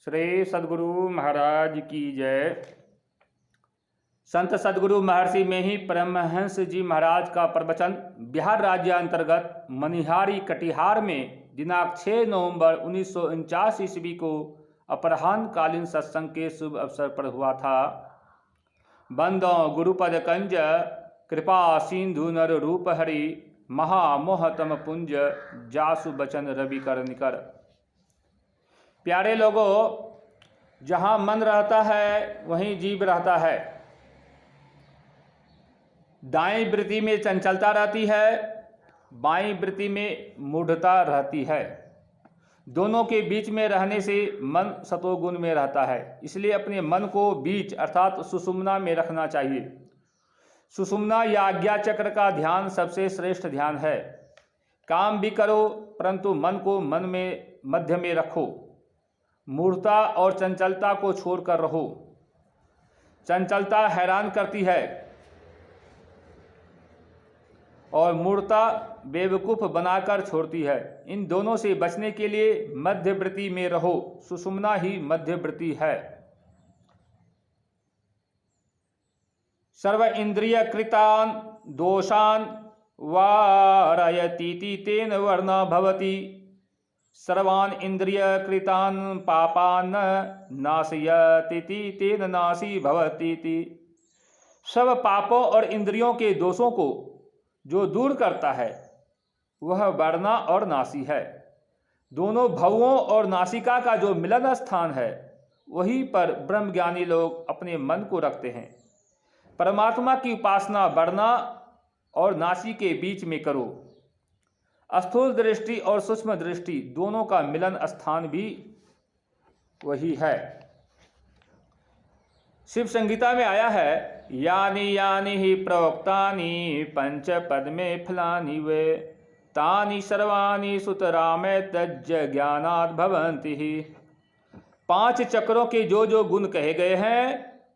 श्री सद्गुरु महाराज की जय। संत सद्गुरु महर्षि में ही परमहंस जी महाराज का प्रवचन बिहार राज्य अंतर्गत मनिहारी कटिहार में दिनांक 6 नवंबर 1949 ईस्वी को अपराह्नकालीन सत्संग के शुभ अवसर पर हुआ था। बंदो गुरुपद कंज कृपा सिंधु नर रूप हरि महामोहतम पुंज जासु बचन रवि कर निकर। प्यारे लोगों, जहाँ मन रहता है वहीं जीव रहता है। दाएं वृत्ति में चंचलता रहती है, बाएं वृत्ति में मूढ़ता रहती है। दोनों के बीच में रहने से मन सतोगुण में रहता है। इसलिए अपने मन को बीच अर्थात सुषुम्ना में रखना चाहिए। सुषुम्ना या आज्ञा चक्र का ध्यान सबसे श्रेष्ठ ध्यान है। काम भी करो परंतु मन को मन में मध्य में रखो। मूढ़ता और चंचलता को छोड़कर रहो। चंचलता हैरान करती है और मूढ़ता बेवकूफ़ बनाकर छोड़ती है। इन दोनों से बचने के लिए मध्यवृत्ति में रहो। सुषुम्ना ही मध्यवृत्ति है। सर्व इंद्रिय कृतान दोषान वारयतीति तेन वर्णा भवति। सर्वान् इंद्रिय कृतान पापान नाशयतीति तेन नाशी भवतीति। सब पापों और इंद्रियों के दोषों को जो दूर करता है वह वर्णा और नाशी है। दोनों भवों और नासिका का जो मिलन स्थान है वहीं पर ब्रह्मज्ञानी लोग अपने मन को रखते हैं। परमात्मा की उपासना वर्णा और नासी के बीच में करो। स्थूल दृष्टि और सूक्ष्म दृष्टि दोनों का मिलन स्थान भी वही है। शिव संगीता में आया है, यानि यानि ही प्रोक्तानि पंच पद में फलानि वे तानि सर्वाणि सुतरामे तज्ज ज्ञानात् भवन्ति ही। 5 चक्रों के जो गुण कहे गए हैं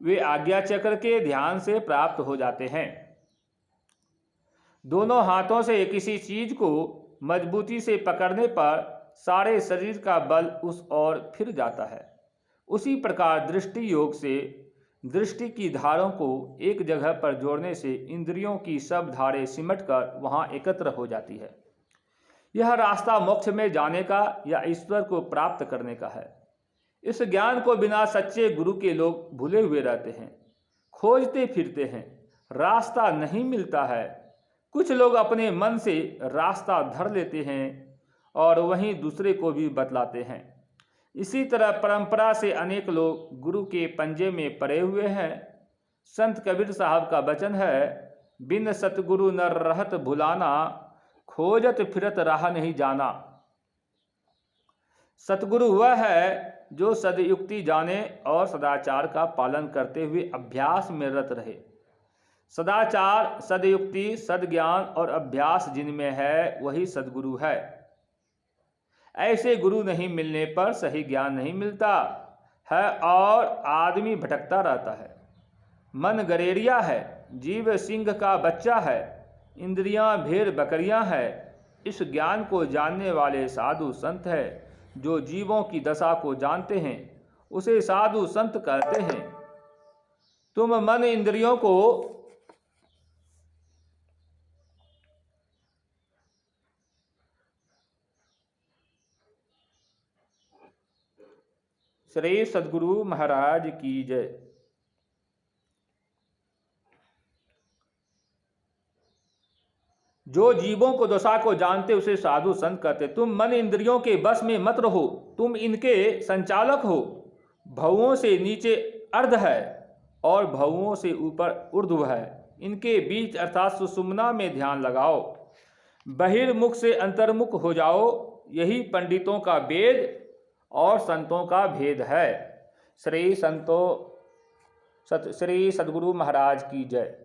वे आज्ञा चक्र के ध्यान से प्राप्त हो जाते हैं। दोनों हाथों से किसी चीज को मजबूती से पकड़ने पर सारे शरीर का बल उस ओर फिर जाता है। उसी प्रकार दृष्टि योग से दृष्टि की धारों को एक जगह पर जोड़ने से इंद्रियों की सब धारें सिमटकर वहां एकत्र हो जाती है। यह रास्ता मोक्ष में जाने का या ईश्वर को प्राप्त करने का है। इस ज्ञान को बिना सच्चे गुरु के लोग भूले हुए रहते हैं, खोजते फिरते हैं, रास्ता नहीं मिलता है। कुछ लोग अपने मन से रास्ता धर लेते हैं और वहीं दूसरे को भी बतलाते हैं। इसी तरह परंपरा से अनेक लोग गुरु के पंजे में पड़े हुए हैं। संत कबीर साहब का वचन है, बिन सतगुरु नर रहत भुलाना, खोजत फिरत राह नहीं जाना। सतगुरु वह है जो सदयुक्ति जाने और सदाचार का पालन करते हुए अभ्यास में रत रहे। सदाचार, सदयुक्ति, सद्ज्ञान और अभ्यास जिनमें है वही सद्गुरु है। ऐसे गुरु नहीं मिलने पर सही ज्ञान नहीं मिलता है और आदमी भटकता रहता है। मन गरेरिया है, जीव सिंह का बच्चा है, इंद्रियां भेड़ बकरियां है। इस ज्ञान को जानने वाले साधु संत है। जो जीवों की दशा को जानते हैं उसे साधु संत कहते हैं। तुम मन इंद्रियों को श्री सद्गुरु महाराज की जय। जो जीवों को दशा को जानते उसे साधु संत कहते। तुम मन इंद्रियों के बस में मत रहो, तुम इनके संचालक हो। भवों से नीचे अर्ध है और भवों से ऊपर ऊर्ध्व है। इनके बीच अर्थात सुषुम्ना में ध्यान लगाओ। बहिर्मुख से अंतर्मुख हो जाओ। यही पंडितों का वेद और संतों का भेद है। श्री सद्गुरु महाराज की जय।